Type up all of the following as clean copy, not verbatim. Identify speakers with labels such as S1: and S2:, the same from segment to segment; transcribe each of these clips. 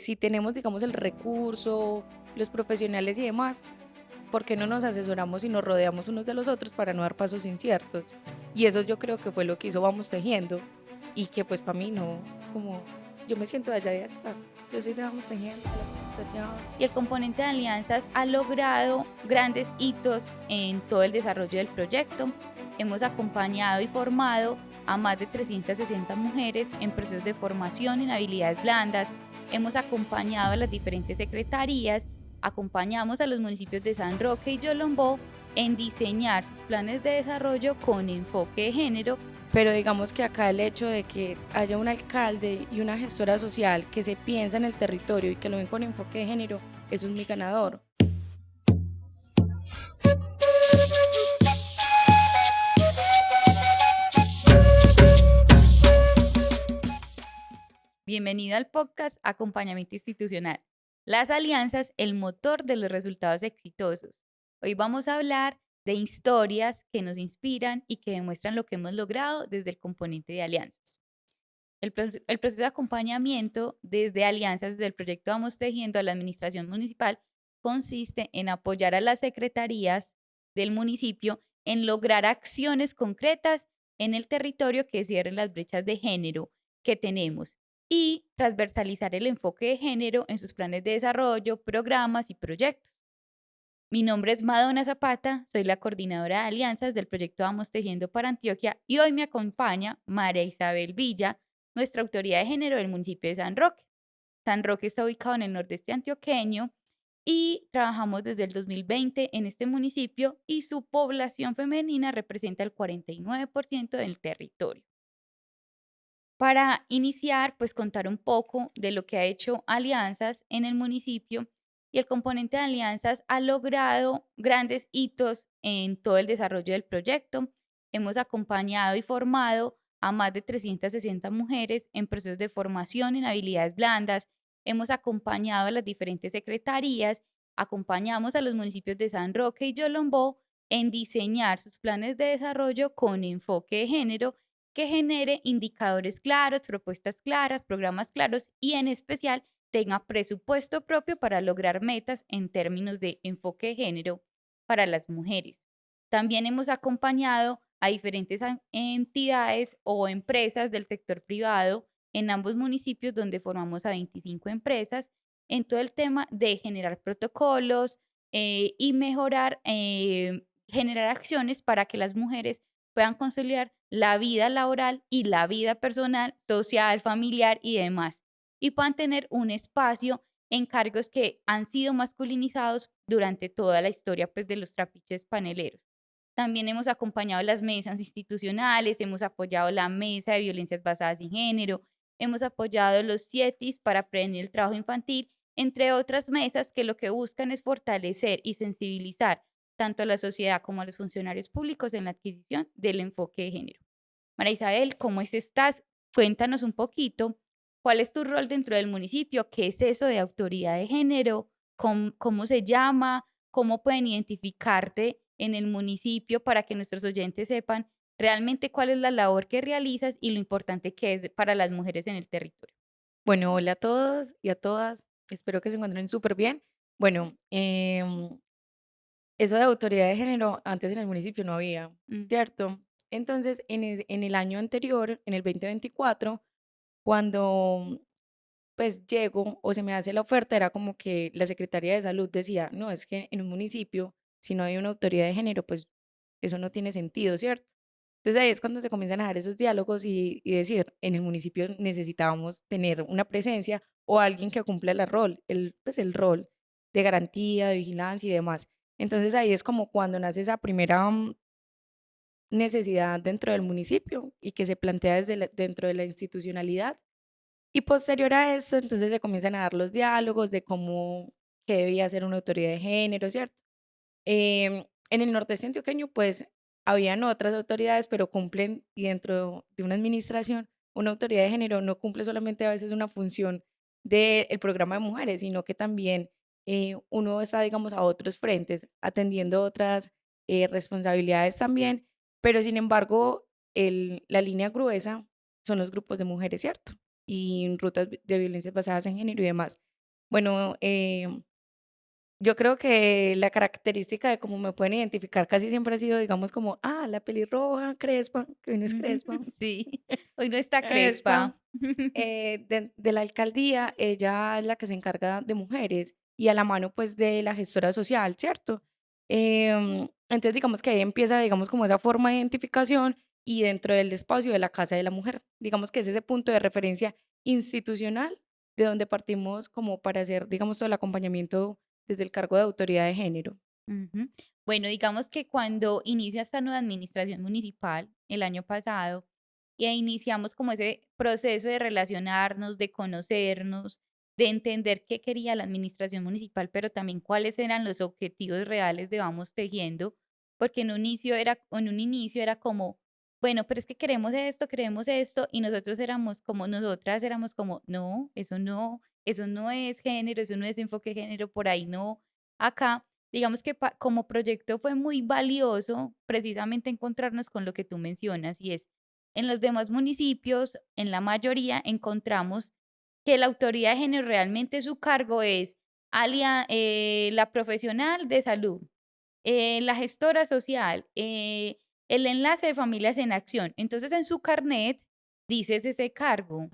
S1: si tenemos, digamos, el recurso, los profesionales y demás, ¿por qué no nos asesoramos y nos rodeamos unos de los otros para no dar pasos inciertos? Y eso yo creo que fue lo que hizo Vamos Tejiendo y que pues para mí no, es como, yo me siento de allá de acá, yo soy de Vamos Tejiendo, de la Fundación.
S2: Y el componente de alianzas ha logrado grandes hitos en todo el desarrollo del proyecto. Hemos acompañado y formado a más de 360 mujeres en procesos de formación en habilidades blandas. Hemos acompañado a las diferentes secretarías, acompañamos a los municipios de San Roque y Yolombó en diseñar sus planes de desarrollo con enfoque de género.
S1: Pero digamos que acá el hecho de que haya un alcalde y una gestora social que se piensa en el territorio y que lo ven con enfoque de género, eso es muy ganador.
S2: Bienvenido al podcast Acompañamiento Institucional. Las alianzas, el motor de los resultados exitosos. Hoy vamos a hablar de historias que nos inspiran y que demuestran lo que hemos logrado desde el componente de alianzas. El proceso de acompañamiento desde alianzas, desde el proyecto Vamos Tejiendo a la administración municipal, consiste en apoyar a las secretarías del municipio en lograr acciones concretas en el territorio que cierren las brechas de género que tenemos y transversalizar el enfoque de género en sus planes de desarrollo, programas y proyectos. Mi nombre es Madonna Zapata, soy la coordinadora de alianzas del proyecto Vamos Tejiendo para Antioquia y hoy me acompaña María Isabel Villa, nuestra autoridad de género del municipio de San Roque. San Roque está ubicado en el nordeste antioqueño y trabajamos desde el 2020 en este municipio y su población femenina representa el 49% del territorio. Para iniciar, pues contar un poco de lo que ha hecho Alianzas en el municipio y el componente de Alianzas ha logrado grandes hitos en todo el desarrollo del proyecto. Hemos acompañado y formado a más de 360 mujeres en procesos de formación en habilidades blandas. Hemos acompañado a las diferentes secretarías, acompañamos a los municipios de San Roque y Yolombó en diseñar sus planes de desarrollo con enfoque de género que genere indicadores claros, propuestas claras, programas claros y en especial tenga presupuesto propio para lograr metas en términos de enfoque de género para las mujeres. También hemos acompañado a diferentes entidades o empresas del sector privado en ambos municipios donde formamos a 25 empresas en todo el tema de generar protocolos y mejorar, generar acciones para que las mujeres puedan conciliar la vida laboral y la vida personal, social, familiar y demás, y puedan tener un espacio en cargos que han sido masculinizados durante toda la historia pues, de los trapiches paneleros. También hemos acompañado las mesas institucionales, hemos apoyado la mesa de violencias basadas en género, hemos apoyado los CIETIS para prevenir el trabajo infantil, entre otras mesas que lo que buscan es fortalecer y sensibilizar tanto a la sociedad como a los funcionarios públicos en la adquisición del enfoque de género. María Isabel, ¿cómo estás? Cuéntanos un poquito, ¿cuál es tu rol dentro del municipio? ¿Qué es eso de autoridad de género? ¿Cómo se llama? ¿Cómo pueden identificarte en el municipio para que nuestros oyentes sepan realmente cuál es la labor que realizas y lo importante que es para las mujeres en el territorio?
S1: Bueno, hola a todos y a todas, espero que se encuentren súper bien. Bueno, eso de autoridad de género antes en el municipio no había,
S2: Mm,
S1: ¿cierto? Entonces, en el año anterior, en el 2024, cuando pues llego o se me hace la oferta, era como que la Secretaría de Salud decía, no, es que en un municipio, si no hay una autoridad de género, pues eso no tiene sentido, ¿cierto? Entonces ahí es cuando se comienzan a dar esos diálogos y decir, en el municipio necesitábamos tener una presencia o alguien que cumpla pues el rol de garantía, de vigilancia y demás. Entonces ahí es como cuando nace esa primera necesidad dentro del municipio y que se plantea dentro de la institucionalidad y posterior a eso, entonces se comienzan a dar los diálogos de cómo, qué debía ser una autoridad de género, ¿cierto? En el norte antioqueño, pues, habían otras autoridades, pero cumplen, y dentro de una administración, una autoridad de género no cumple solamente a veces una función del programa de mujeres, sino que también uno está, digamos, a otros frentes, atendiendo otras responsabilidades también, pero sin embargo, la línea gruesa son los grupos de mujeres, ¿cierto? Y rutas de violencias basadas en género y demás. Bueno, yo creo que la característica de cómo me pueden identificar casi siempre ha sido, digamos, como, la pelirroja, crespa, que hoy no es
S2: Ujú,
S1: crespa,
S2: sí, hoy no está
S1: esta,
S2: crespa.
S1: de la alcaldía, ella es la que se encarga de mujeres y a la mano, pues, de la gestora social, ¿cierto? Entonces, digamos que ahí empieza, digamos, como esa forma de identificación y dentro del espacio de la Casa de la Mujer. Digamos que es ese punto de referencia institucional de donde partimos como para hacer, digamos, todo el acompañamiento desde el cargo de autoridad de género.
S2: Ujú. Bueno, digamos que cuando inicia esta nueva administración municipal el año pasado, y iniciamos como ese proceso de relacionarnos, de conocernos, de entender qué quería la administración municipal, pero también cuáles eran los objetivos reales de Vamos Tejiendo, porque en un inicio era como, bueno, pero es que queremos esto, y nosotros éramos como, nosotras éramos como, no, eso no es género, eso no es enfoque de género, por ahí no, acá. Digamos que como proyecto fue muy valioso precisamente encontrarnos con lo que tú mencionas y es, en los demás municipios, en la mayoría, encontramos que la autoridad de género realmente su cargo es la profesional de salud, la gestora social, el enlace de familias en acción. Entonces, en su carnet dices ese cargo.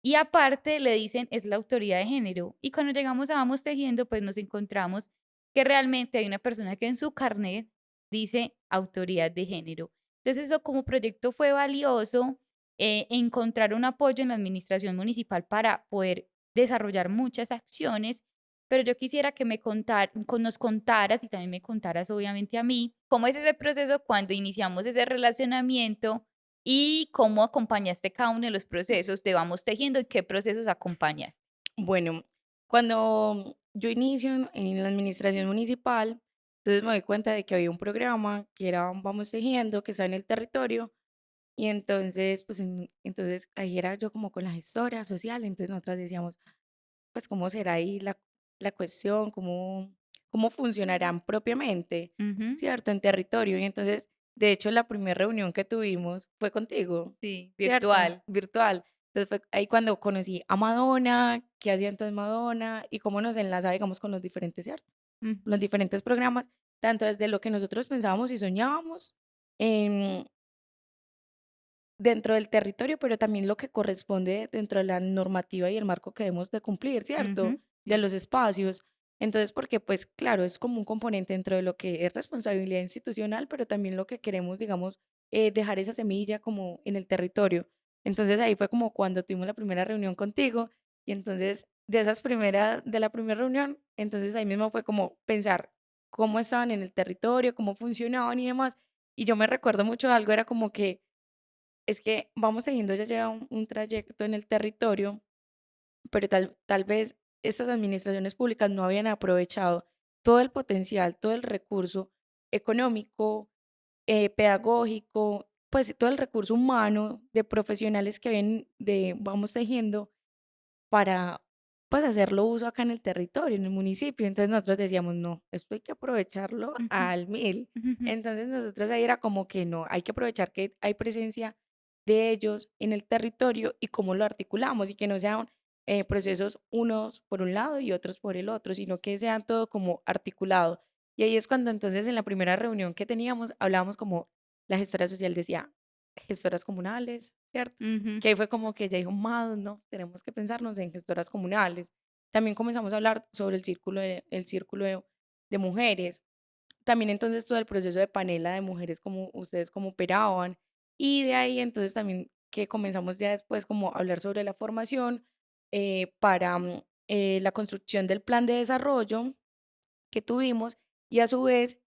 S2: Y aparte le dicen es la autoridad de género. Y cuando llegamos a Vamos Tejiendo, pues nos encontramos que realmente hay una persona que en su carnet dice autoridad de género. Entonces, eso como proyecto fue valioso, encontrar un apoyo en la administración municipal para poder desarrollar muchas acciones, pero yo quisiera que nos contaras y también me contaras obviamente a mí, cómo es ese proceso cuando iniciamos ese relacionamiento y cómo acompañaste cada uno de los procesos, te vamos tejiendo y qué procesos acompañas.
S1: Bueno, cuando yo inicio en la administración municipal, entonces me doy cuenta de que había un programa que era Vamos Tejiendo, que está en el territorio, y entonces, pues, entonces ahí era yo como con la gestora social, entonces nosotras decíamos, pues, ¿cómo será ahí la cuestión? ¿Cómo funcionarán propiamente?
S2: Ujú.
S1: ¿Cierto? En territorio. Y entonces, de hecho, la primera reunión que tuvimos fue contigo,
S2: Sí,
S1: ¿cierto?
S2: virtual.
S1: Virtual. Entonces fue ahí cuando conocí a Madonna, qué hacía entonces Madonna y cómo nos enlaza, digamos, con los diferentes, ¿cierto? Los
S2: Ujú,
S1: diferentes programas, tanto desde lo que nosotros pensábamos y soñábamos, em, dentro del territorio, pero también lo que corresponde dentro de la normativa y el marco que debemos de cumplir, ¿cierto?
S2: ujú,
S1: De
S2: sí.
S1: los espacios. Entonces, porque pues claro, es como un componente dentro de lo que es responsabilidad institucional, pero también lo que queremos, digamos, dejar esa semilla como en el territorio. Entonces ahí fue como cuando tuvimos la primera reunión contigo y entonces de la primera reunión, entonces ahí mismo fue como pensar cómo estaban en el territorio, cómo funcionaban y demás. Y yo me recuerdo mucho de algo, era como que es que vamos teniendo ya lleva un trayecto en el territorio, pero tal vez estas administraciones públicas no habían aprovechado todo el potencial, todo el recurso económico, pedagógico, pues todo el recurso humano de profesionales que ven de Vamos Tejiendo para pues hacerlo uso acá en el territorio, en el municipio. Entonces nosotros decíamos, no, esto hay que aprovecharlo
S2: Ujú,
S1: al mil.
S2: ujú,
S1: Entonces nosotros ahí era como que no, hay que aprovechar que hay presencia de ellos en el territorio y cómo lo articulamos y que no sean procesos unos por un lado y otros por el otro, sino que sean todo como articulado. Y ahí es cuando entonces en la primera reunión que teníamos hablábamos como la gestora social decía, gestoras comunales, ¿cierto?
S2: ujú,
S1: Que ahí fue como que ella dijo: "Más, no, tenemos que pensarnos en gestoras comunales". También comenzamos a hablar sobre el círculo de mujeres. También entonces todo el proceso de panela de mujeres, como ustedes cómo operaban. Y de ahí entonces también que comenzamos ya después como a hablar sobre la formación, para, la construcción del plan de desarrollo que tuvimos y a su vez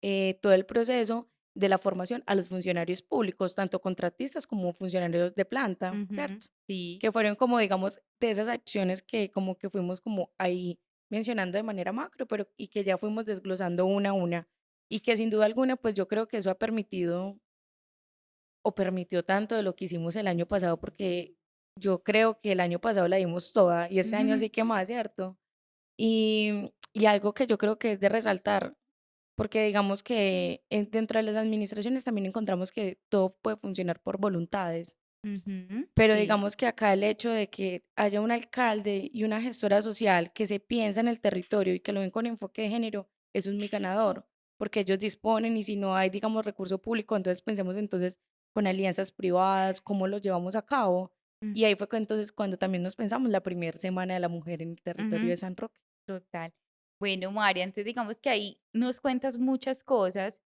S1: todo el proceso de la formación a los funcionarios públicos, tanto contratistas como funcionarios de planta,
S2: ujú,
S1: ¿cierto?
S2: sí.
S1: Que fueron como, digamos, de esas acciones que como que fuimos como ahí mencionando de manera macro, pero y que ya fuimos desglosando una a una. Y que sin duda alguna, pues yo creo que eso ha permitido o permitió tanto de lo que hicimos el año pasado, porque yo creo que el año pasado la dimos toda y este año sí que más, ¿cierto? Y algo que yo creo que es de resaltar, porque digamos que dentro de las administraciones también encontramos que todo puede funcionar por voluntades.
S2: Ujú,
S1: Pero
S2: sí.
S1: digamos que acá el hecho de que haya un alcalde y una gestora social que se piensa en el territorio y que lo ven con enfoque de género, eso es muy ganador, porque ellos disponen y si no hay, digamos, recurso público, entonces pensemos entonces con alianzas privadas, cómo lo llevamos a cabo.
S2: Mm,
S1: Y ahí fue entonces cuando también nos pensamos la primera semana de la mujer en el territorio
S2: ujú,
S1: de San Roque.
S2: total. Bueno, María, entonces digamos que ahí nos cuentas muchas cosas,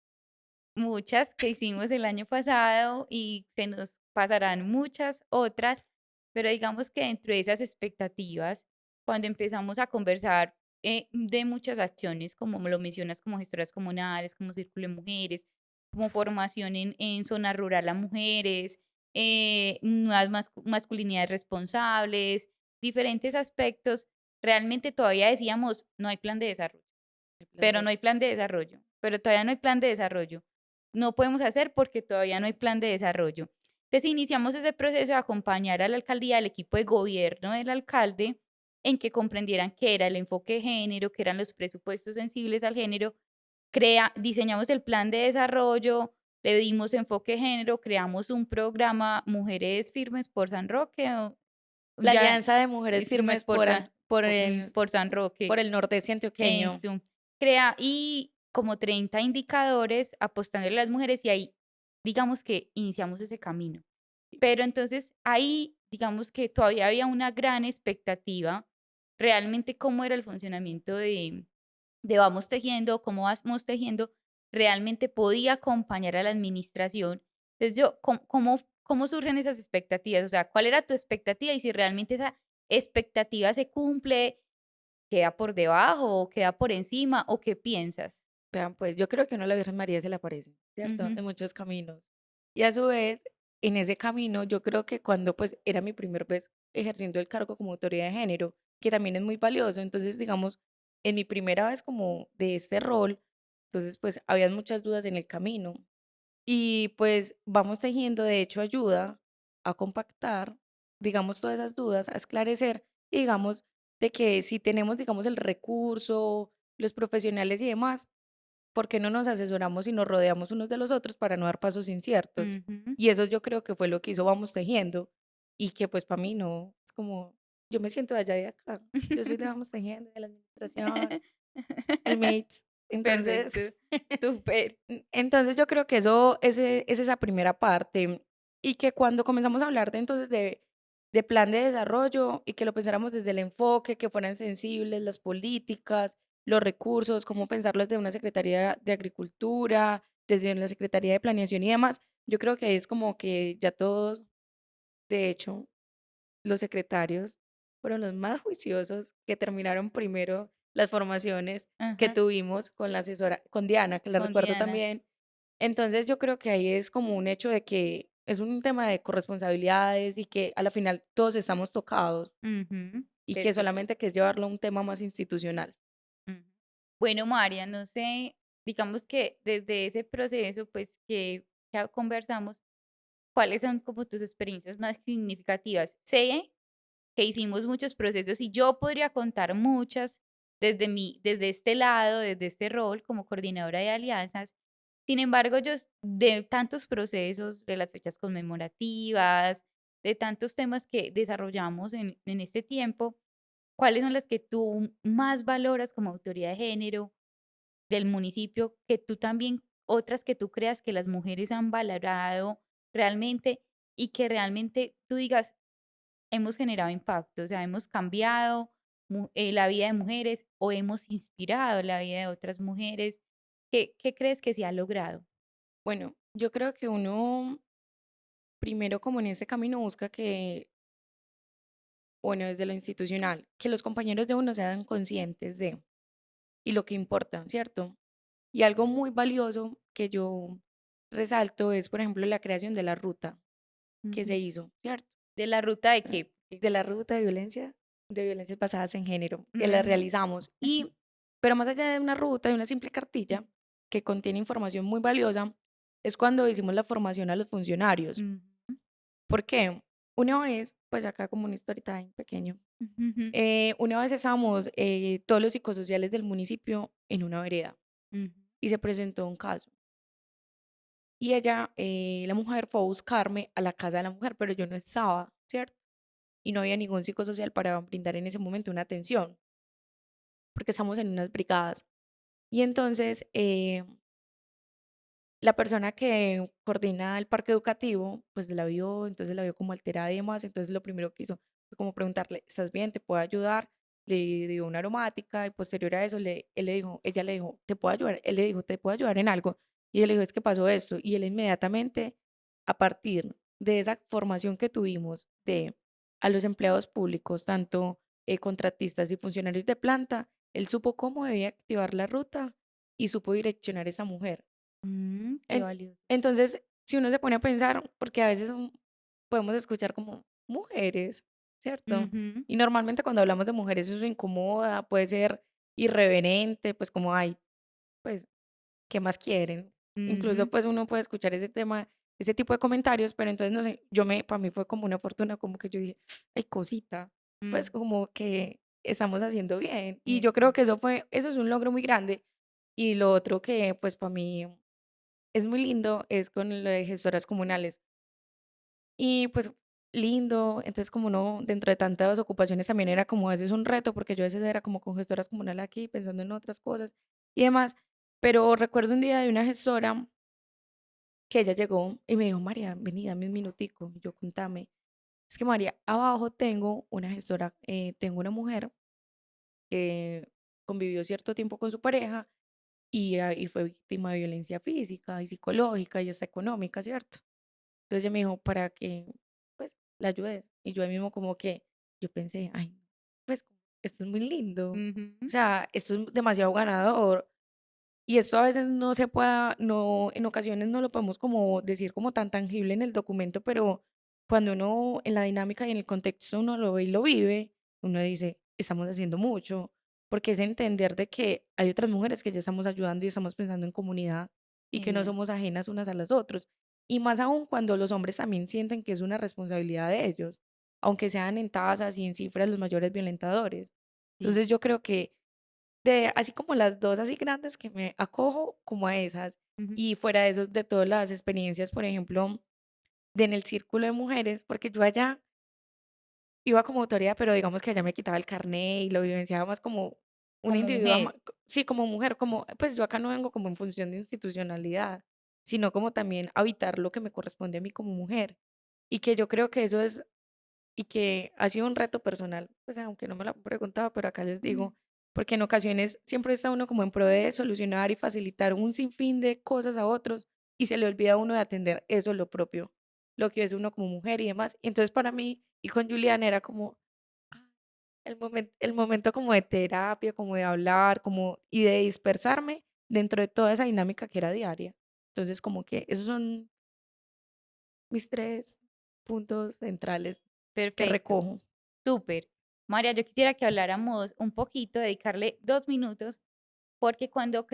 S2: muchas que hicimos el año pasado y se nos pasarán muchas otras, pero digamos que dentro de esas expectativas, cuando empezamos a conversar de muchas acciones, como me lo mencionas, como gestoras comunales, como Círculo de Mujeres, como formación en zona rural a mujeres, nuevas masculinidades responsables, diferentes aspectos, realmente todavía decíamos, no hay plan de desarrollo,
S1: El plan
S2: pero
S1: de
S2: no hay plan de desarrollo, pero todavía no hay plan de desarrollo. No podemos hacer porque todavía no hay plan de desarrollo. Entonces iniciamos ese proceso de acompañar a la alcaldía, al equipo de gobierno del alcalde, en que comprendieran qué era el enfoque de género, qué eran los presupuestos sensibles al género. Diseñamos el plan de desarrollo, le dimos enfoque de género, creamos un programa Mujeres Firmes por San Roque,
S1: la
S2: ya
S1: Alianza de Mujeres
S2: Firmes
S1: Firmes
S2: por por San
S1: por
S2: Roque.
S1: el nordeste antioqueño.
S2: Eso. Y como 30 indicadores apostándole a las mujeres y ahí, digamos que iniciamos ese camino. Pero entonces ahí, digamos que todavía había una gran expectativa, realmente cómo era el funcionamiento de Vamos Tejiendo, cómo Vamos Tejiendo realmente podía acompañar a la administración. Entonces yo, ¿cómo surgen esas expectativas? O sea, ¿cuál era tu expectativa? Y si realmente esa expectativa se cumple, ¿queda por debajo o queda por encima o qué piensas?
S1: Vean, pues yo creo que uno a la Virgen María se le aparece, ¿cierto?
S2: Ujú,
S1: En muchos caminos. Y a su vez, en ese camino, yo creo que cuando pues era mi primer vez ejerciendo el cargo como autoridad de género, que también es muy valioso, entonces digamos, en mi primera vez como de este rol, entonces pues habían muchas dudas en el camino. Y pues vamos tejiendo, de hecho, ayuda a compactar, digamos, todas esas dudas, a esclarecer, y digamos, de que si tenemos, digamos, el recurso, los profesionales y demás, ¿por qué no nos asesoramos y nos rodeamos unos de los otros para no dar pasos inciertos?
S2: ujú.
S1: Y eso yo creo que fue lo que hizo Vamos Tejiendo y que pues para mí no, es como, yo me siento de allá de acá, yo soy de Vamos Tejiendo, de la administración, el MATES, entonces,
S2: Perfecto, súper.
S1: entonces yo creo que eso es esa primera parte y que cuando comenzamos a hablar de entonces de plan de desarrollo y que lo pensáramos desde el enfoque, que fueran sensibles las políticas, los recursos, cómo pensarlo desde una Secretaría de Agricultura, desde la Secretaría de Planeación y demás, yo creo que es como que ya todos, de hecho, los secretarios fueron los más juiciosos que terminaron primero las formaciones que
S2: Ajá,
S1: tuvimos con la asesora, con Diana, que la
S2: con
S1: recuerdo
S2: Diana.
S1: también. Entonces yo creo que ahí es como un hecho de que es un tema de corresponsabilidades y que a la final todos estamos tocados
S2: Ujú,
S1: y que
S2: perfecto.
S1: solamente que es llevarlo a un tema más institucional.
S2: Ujú. Bueno, María, no sé, digamos que desde ese proceso, pues que conversamos, ¿cuáles son como tus experiencias más significativas? Sé que hicimos muchos procesos y yo podría contar muchas desde este lado, desde este rol como coordinadora de alianzas. Sin embargo, de tantos procesos, de las fechas conmemorativas, de tantos temas que desarrollamos en este tiempo, ¿cuáles son las que tú más valoras como autoridad de género del municipio, que tú también, otras que tú creas que las mujeres han valorado realmente y que realmente tú digas, hemos generado impacto, o sea, hemos cambiado la vida de mujeres o hemos inspirado la vida de otras mujeres? ¿Qué crees que se ha logrado?
S1: Bueno, yo creo que uno primero como en ese camino busca que, bueno, desde lo institucional, que los compañeros de uno sean conscientes de y lo que importa, ¿cierto? Y algo muy valioso que yo resalto es, por ejemplo, la creación de la ruta que se
S2: Ujú.
S1: hizo, ¿cierto?
S2: ¿De la ruta de
S1: Eh,
S2: qué?
S1: De la ruta de violencias basadas en género, que la
S2: Ujú.
S1: realizamos. Y, pero más allá de una ruta, de una simple cartilla que contiene información muy valiosa, es cuando hicimos la formación a los funcionarios.
S2: Ujú.
S1: ¿Por qué? Una vez, pues acá como un story time pequeño,
S2: Ujú.
S1: una vez estábamos todos los psicosociales del municipio en una vereda
S2: Ujú.
S1: y se presentó un caso. y ella, la mujer fue a buscarme a la casa de la mujer, pero yo no estaba, ¿cierto? Y no había ningún psicosocial para brindar en ese momento una atención, porque estamos en unas brigadas. Y entonces, la persona que coordina el parque educativo, pues la vio, entonces la vio como alterada y demás, entonces lo primero que hizo fue como preguntarle, ¿estás bien? ¿Te puedo ayudar? Le dio una aromática y posterior a eso él le dijo, ella le dijo, ¿te puedo ayudar? Él le dijo, ¿te puedo ayudar en algo? Y ella le dijo, es que pasó esto. Y él inmediatamente, a partir de esa formación que tuvimos de a los empleados públicos, tanto contratistas y funcionarios de planta, él supo cómo debía activar la ruta y supo direccionar a esa mujer.
S2: Qué valioso.
S1: Entonces, si uno se pone a pensar, porque a veces podemos escuchar como mujeres, ¿cierto?
S2: Ujú,
S1: Y normalmente cuando hablamos de mujeres eso incomoda, puede ser irreverente, pues como, ay, pues, ¿qué más quieren? Incluso
S2: ujú,
S1: pues uno puede escuchar ese tema, ese tipo de comentarios, pero entonces no sé, para mí fue como una fortuna, como que yo dije, ay, cosita, pues
S2: mm,
S1: como que estamos haciendo bien. Y yo creo
S2: exacto.
S1: que eso es un logro muy grande. Y lo otro que pues para mí es muy lindo, es con lo de gestoras comunales. Y pues lindo, entonces como no, dentro de tantas ocupaciones también era como a veces un reto, porque yo a veces era como con gestoras comunales aquí, pensando en otras cosas y demás. Pero recuerdo un día de una gestora que ella llegó y me dijo, María, vení, dame un minutico. Y yo, contame. Es que María, abajo tengo una gestora, tengo una mujer que convivió cierto tiempo con su pareja y fue víctima de violencia física y psicológica y hasta económica, ¿cierto? Entonces ella me dijo, para que, pues, la ayudes. Y yo ahí mismo como que, yo pensé, ay, pues, esto es muy lindo. O
S2: Ujú,
S1: sea, esto es demasiado ganador. Y esto a veces no se pueda, no, en ocasiones no lo podemos como decir como tan tangible en el documento, pero cuando uno en la dinámica y en el contexto uno lo ve y lo vive, uno dice, estamos haciendo mucho, porque es entender de que hay otras mujeres que ya estamos ayudando y estamos pensando en comunidad y que no
S2: genial.
S1: somos ajenas unas a las otras. Y más aún cuando los hombres también sienten que es una responsabilidad de ellos, aunque sean en tasas y en cifras los mayores violentadores.
S2: Sí.
S1: Entonces yo creo que de así como las 2 así grandes que me acojo como a esas,
S2: Ujú,
S1: y fuera de eso, de todas las experiencias, por ejemplo, de en el círculo de mujeres, porque yo allá iba como autoridad, pero digamos que allá me quitaba el carné y lo vivenciaba más como un
S2: como
S1: individuo,
S2: mujer.
S1: sí, como mujer, como, pues yo acá no vengo como en función de institucionalidad, sino como también habitar lo que me corresponde a mí como mujer. Y que yo creo que eso es y que ha sido un reto personal, pues aunque no me lo han preguntado, pero acá les
S2: Mm,
S1: digo, porque en ocasiones siempre está uno como en pro de solucionar y facilitar un sinfín de cosas a otros y se le olvida a uno de atender eso, lo propio, lo que es uno como mujer y demás. Y entonces para mí y con Juliana era como ah, el momento como de terapia, como de hablar, como y de dispersarme dentro de toda esa dinámica que era diaria. Entonces como que esos son mis tres puntos centrales que
S2: perfecto.
S1: recojo.
S2: Súper. María, yo quisiera que habláramos un poquito, dedicarle 2 minutos, porque cuando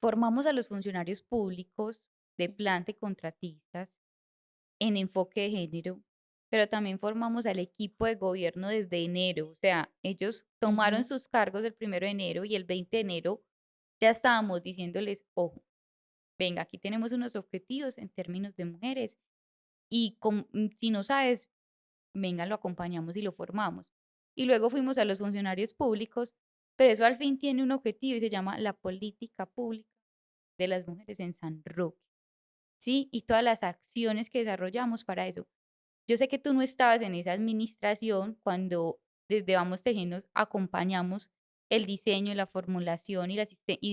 S2: formamos a los funcionarios públicos de planta y contratistas en enfoque de género, pero también formamos al equipo de gobierno desde enero. O sea, ellos tomaron
S1: Ujú.
S2: sus cargos el 1 de enero y el 20 de enero ya estábamos diciéndoles, ojo, venga, aquí tenemos unos objetivos en términos de mujeres y si no sabes, venga, lo acompañamos y lo formamos. Y luego fuimos a los funcionarios públicos, pero eso al fin tiene un objetivo y se llama la política pública de las mujeres en San Roque, ¿sí? Y todas las acciones que desarrollamos para eso. Yo sé que tú no estabas en esa administración cuando desde Vamos Tejiendo acompañamos el diseño, la formulación y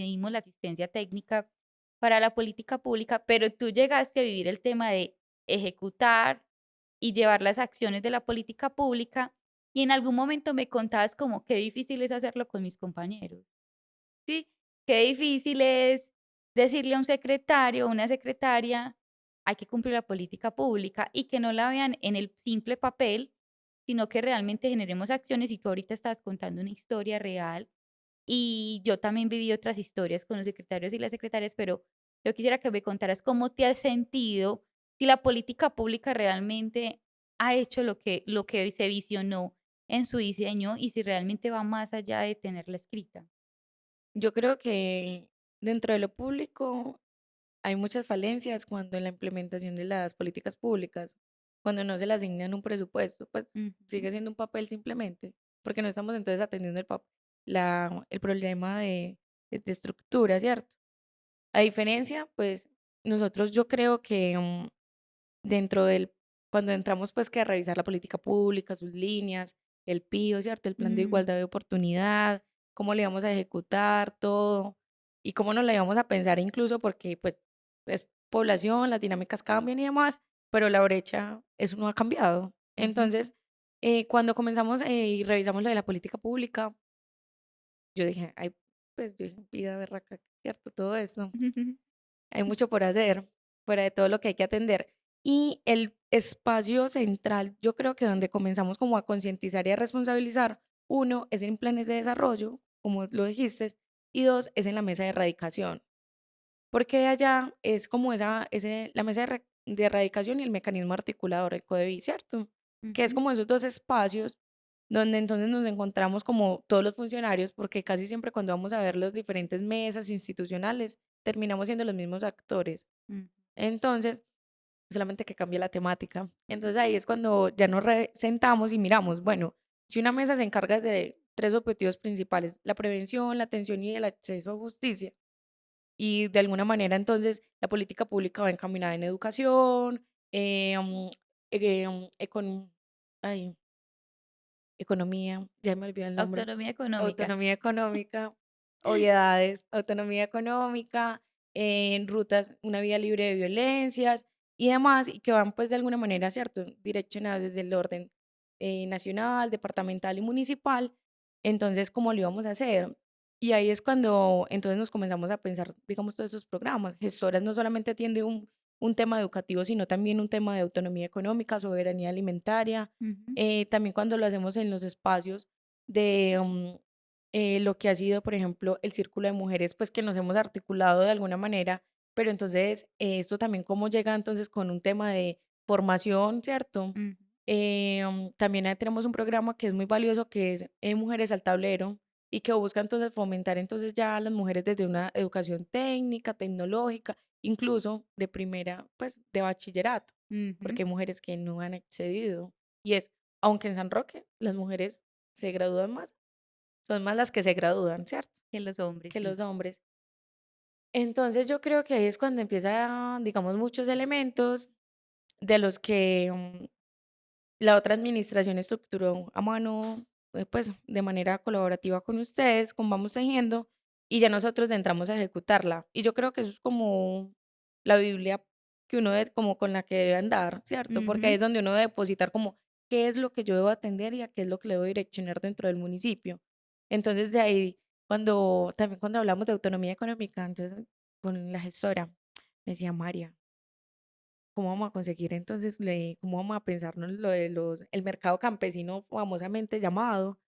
S2: dimos la asistencia técnica para la política pública, pero tú llegaste a vivir el tema de ejecutar y llevar las acciones de la política pública y en algún momento me contabas como qué difícil es hacerlo con mis compañeros. Sí, qué difícil es decirle a un secretario o una secretaria, hay que cumplir la política pública y que no la vean en el simple papel, sino que realmente generemos acciones. Y tú ahorita estás contando una historia real y yo también viví otras historias con los secretarios y las secretarias, pero yo quisiera que me contaras cómo te has sentido, si la política pública realmente ha hecho lo que se visionó en su diseño y si realmente va más allá de tenerla escrita.
S1: Yo creo que dentro de lo público hay muchas falencias cuando en la implementación de las políticas públicas, cuando no se le asignan un presupuesto, pues
S2: Ujú,
S1: sigue siendo un papel simplemente, porque no estamos entonces atendiendo el problema de estructura, ¿cierto? A diferencia, pues nosotros yo creo que dentro del, cuando entramos pues que a revisar la política pública, sus líneas, el PIO, ¿cierto? El Plan de
S2: ujú,
S1: Igualdad de Oportunidad, cómo le íbamos a ejecutar todo y cómo nos la íbamos a pensar incluso porque pues es población, las dinámicas cambian y demás, pero la brecha, eso no ha cambiado.
S2: ujú,
S1: Entonces, cuando comenzamos y revisamos lo de la política pública, yo dije, ay, pues yo dije, vida berraca, ¿cierto? Todo esto. Hay mucho por hacer, fuera de todo lo que hay que atender. Y el espacio central, yo creo que donde comenzamos como a concientizar y a responsabilizar, uno es en planes de desarrollo, como lo dijiste, y dos es en la mesa de erradicación, porque allá es como la mesa de erradicación y el mecanismo articulador, el CODEBI, ¿cierto? Que es
S2: ujú,
S1: como esos dos espacios donde entonces nos encontramos como todos los funcionarios, porque casi siempre cuando vamos a ver las diferentes mesas institucionales, terminamos siendo los mismos actores.
S2: ujú,
S1: Entonces, solamente que cambia la temática. Entonces ahí es cuando ya nos sentamos y miramos, bueno, si una mesa se encarga de tres objetivos principales, la prevención, la atención y el acceso a justicia, y de alguna manera entonces la política pública va encaminada en educación, econ ay, economía, ya me olvidó el nombre,
S2: autonomía económica.
S1: autonomía económica, obviedades, autonomía económica, en rutas, una vía libre de violencias y demás, y que van pues de alguna manera, ¿cierto? Direccionadas desde el orden nacional, departamental y municipal. Entonces, ¿cómo lo íbamos a hacer? Y ahí es cuando entonces nos comenzamos a pensar, digamos, todos esos programas. Gestoras no solamente atiende un tema educativo, sino también un tema de autonomía económica, soberanía alimentaria,
S2: Ujú,
S1: también cuando lo hacemos en los espacios de lo que ha sido, por ejemplo, el círculo de mujeres, pues que nos hemos articulado de alguna manera, pero entonces esto también cómo llega entonces con un tema de formación, ¿cierto?
S2: ujú,
S1: También tenemos un programa que es muy valioso, que es Mujeres al Tablero, y que busca entonces fomentar entonces ya a las mujeres desde una educación técnica, tecnológica, incluso de primera, pues de bachillerato,
S2: ujú,
S1: porque hay mujeres que no han accedido. Y es, aunque en San Roque las mujeres se gradúan más, son más las que se gradúan, ¿cierto?
S2: que los hombres,
S1: Que
S2: sí.
S1: los hombres. Entonces yo creo que ahí es cuando empieza, digamos, muchos elementos de los que la otra administración estructuró a mano, pues de manera colaborativa con ustedes, con Vamos Tejiendo, y ya nosotros entramos a ejecutarla. Y yo creo que eso es como la Biblia que uno debe, como con la que debe andar, ¿cierto? Porque ahí
S2: Ujú,
S1: es donde uno debe depositar como qué es lo que yo debo atender y a qué es lo que le debo direccionar dentro del municipio. Entonces de ahí, también cuando hablamos de autonomía económica, entonces con la gestora, me decía María. ¿Cómo vamos a conseguir entonces, cómo vamos a pensarnos lo de el mercado campesino famosamente llamado?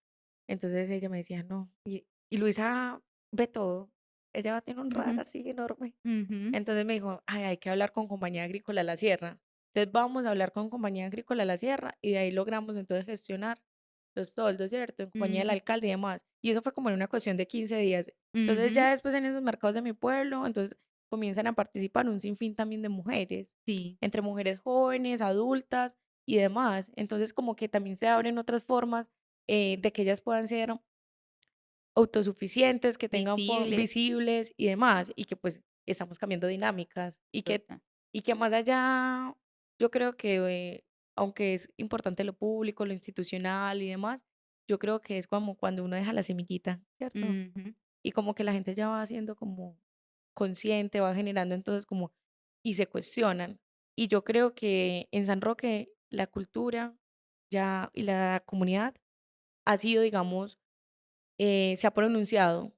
S1: Entonces ella me decía, no, y Luisa ve todo, ella tiene un radar
S2: ujú,
S1: así enorme.
S2: ujú,
S1: Entonces me dijo, ay, hay que hablar con Compañía Agrícola La Sierra. Entonces vamos a hablar con Compañía Agrícola La Sierra y de ahí logramos entonces gestionar los toldos, ¿cierto? En compañía del
S2: ujú,
S1: alcalde y demás. Y eso fue como en una cuestión de 15 días. Entonces
S2: ujú,
S1: ya después en esos mercados de mi pueblo, entonces comienzan a participar un sinfín también de mujeres,
S2: sí,
S1: entre mujeres jóvenes, adultas y demás. Entonces como que también se abren otras formas de que ellas puedan ser autosuficientes, que tengan
S2: visibles,
S1: visibles y demás, y que pues estamos cambiando dinámicas
S2: total.
S1: y que más allá, yo creo que aunque es importante lo público, lo institucional y demás, yo creo que es como cuando uno deja la semillita, ¿cierto?
S2: Ujú,
S1: Y como que la gente ya va siendo como consciente, va generando entonces como, y se cuestionan. Y yo creo que en San Roque la cultura ya y la comunidad ha sido, digamos, se ha pronunciado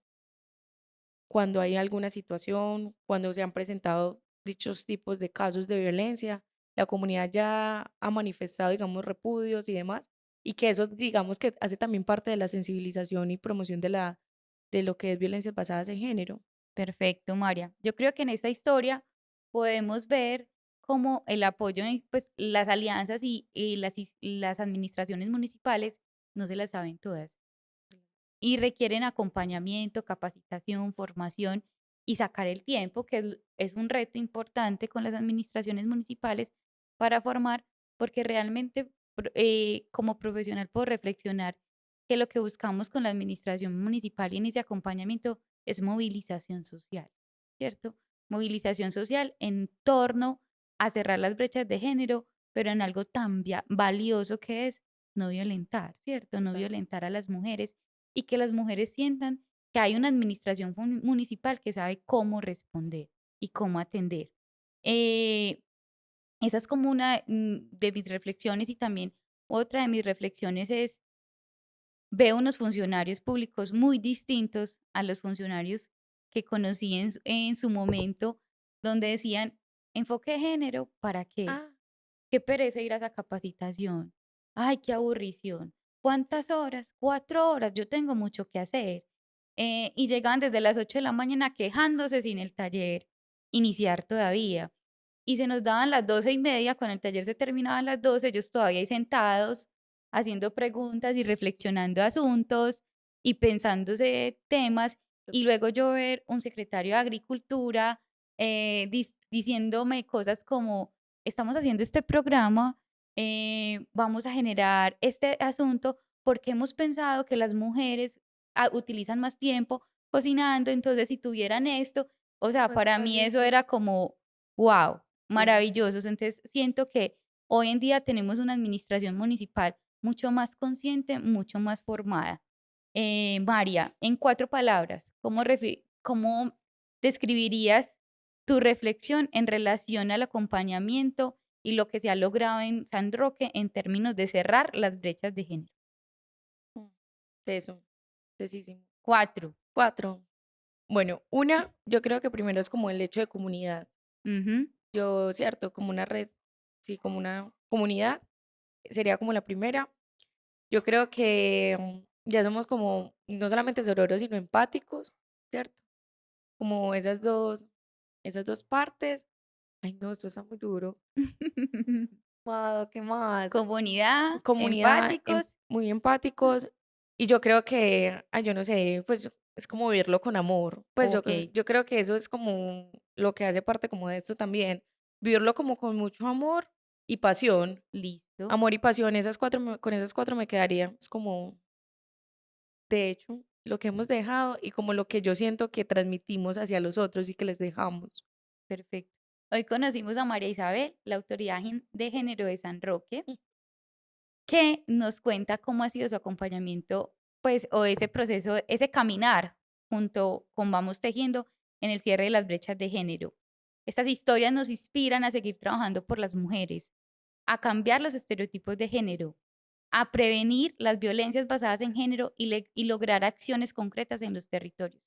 S1: cuando hay alguna situación, cuando se han presentado dichos tipos de casos de violencia, la comunidad ya ha manifestado, digamos, repudios y demás, y que eso, digamos, que hace también parte de la sensibilización y promoción de lo que es violencias basadas en género.
S2: perfecto, María. Yo creo que en esta historia podemos ver cómo el apoyo, pues las alianzas y las administraciones municipales no se las saben todas y requieren acompañamiento, capacitación, formación y sacar el tiempo, que es un reto importante con las administraciones municipales para formar, porque realmente como profesional puedo reflexionar que lo que buscamos con la administración municipal y en ese acompañamiento es movilización social, ¿cierto? Movilización social en torno a cerrar las brechas de género, pero en algo tan valioso que es no violentar, ¿cierto? No
S1: Total.
S2: violentar a las mujeres y que las mujeres sientan que hay una administración municipal que sabe cómo responder y cómo atender. Eh, Esa es como una de mis reflexiones y también otra de mis reflexiones es, veo unos funcionarios públicos muy distintos a los funcionarios que conocí en su momento, donde decían, enfoque de género, ¿para qué?
S1: Ah,
S2: Qué pereza ir a esa capacitación. Ay, qué aburrición. ¿Cuántas horas? 4 horas. Yo tengo mucho que hacer. Y llegaban desde las 8 de la mañana quejándose sin el taller iniciar todavía. Y se nos daban las 12:30, cuando el taller se terminaba a las 12, ellos todavía ahí sentados, haciendo preguntas y reflexionando asuntos y pensándose temas. Y luego yo ver un secretario de Agricultura diciéndome cosas como, estamos haciendo este programa, vamos a generar este asunto porque hemos pensado que las mujeres utilizan más tiempo cocinando, entonces si tuvieran esto, o sea, para mí eso
S1: totalmente.
S2: era como, wow,
S1: Sí,
S2: maravillosos. Entonces siento que hoy en día tenemos una administración municipal mucho más consciente, mucho más formada. María, en 4 palabras, ¿cómo describirías tu reflexión en relación al acompañamiento y lo que se ha logrado en San Roque en términos de cerrar las brechas de género?
S1: mm, teso, tesísimo.
S2: 4.
S1: 4. Bueno, una, yo creo que primero es como el hecho de comunidad.
S2: Ujú.
S1: Yo, cierto, como una red, sí, como una comunidad, sería como la primera. Yo creo que ya somos como no solamente sororos, sino empáticos, ¿cierto? Como esas dos partes. Ay, no, esto está muy duro. ¿Qué más?
S2: Comunidad,
S1: Comunidad,
S2: empáticos.
S1: muy empáticos. Y yo creo que, ay, yo no sé, pues es como vivirlo con amor. Pues
S2: Ok,
S1: yo creo que eso es como lo que hace parte como de esto también. Vivirlo como con mucho amor y pasión.
S2: listo.
S1: Amor y pasión, con esas cuatro me quedaría. Es como, de hecho, lo que hemos dejado y como lo que yo siento que transmitimos hacia los otros y que les dejamos.
S2: Perfecto. Hoy conocimos a María Isabel, la autoridad de género de San Roque,
S1: Mm,
S2: que nos cuenta cómo ha sido su acompañamiento, pues, o ese proceso, ese caminar junto con Vamos Tejiendo en el cierre de las brechas de género. Estas historias nos inspiran a seguir trabajando por las mujeres, a cambiar los estereotipos de género, a prevenir las violencias basadas en género y lograr acciones concretas en los territorios.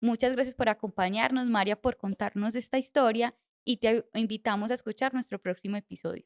S2: Muchas gracias por acompañarnos, María, por contarnos esta historia y te invitamos a escuchar nuestro próximo episodio.